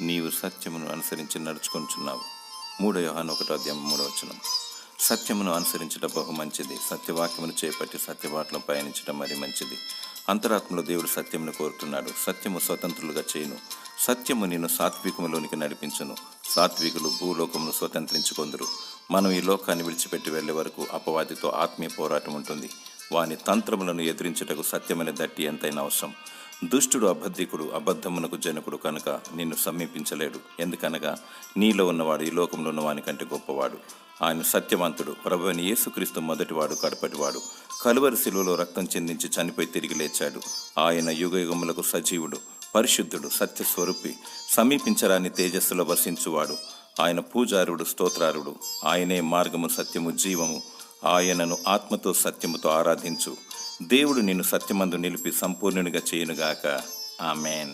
నీవు సత్యమును అనుసరించి నడుచుకొంచున్నావు. 3 యోహాను 1:3. సత్యమును అనుసరించడం బహు మంచిది. సత్యవాక్యమును చేపట్టి సత్యవాట్లను పయనించడం మరి మంచిది. అంతరాత్మలో దేవుడు సత్యమును కోరుతున్నాడు. సత్యము స్వతంత్రులుగా చేయును. సత్యము నిన్ను సాత్వికములోనికి నడిపించును. సాత్వికులు భూలోకమును స్వతంత్రించుకొందురు. మనం ఈ లోకాన్ని విడిచిపెట్టి వెళ్లే వరకు అపవాదితో ఆత్మీయ పోరాటం ఉంటుంది. వాని తంత్రములను ఎదిరించుటకు సత్యమైన దట్టి ఎంతైనా అవసరం. దుష్టుడు అబద్ధికుడు, అబద్ధమునకు జనకుడు కనుక నిన్ను సమీపించలేడు. ఎందుకనగా నీలో ఉన్నవాడు ఈ లోకంలో ఉన్నవాని కంటే గొప్పవాడు. ఆయన సత్యవంతుడు. ప్రభువైన యేసుక్రీస్తు మొదటివాడు, కడపటివాడు. కలువరి శిలువలో రక్తం చిందించి చనిపోయి తిరిగి లేచాడు. ఆయన యుగయుగములకు సజీవుడు, పరిశుద్ధుడు, సత్యస్వరూపి, సమీపించరాని తేజస్సులో వసించువాడు. ఆయన పూజారుడు, స్తోత్రారుడు. ఆయనే మార్గము, సత్యము, జీవము. ఆయనను ఆత్మతో సత్యముతో ఆరాధించు. దేవుడు నిన్ను సత్యమందు నిలిపి సంపూర్ణునిగా చేయునుగాక. ఆమేన్.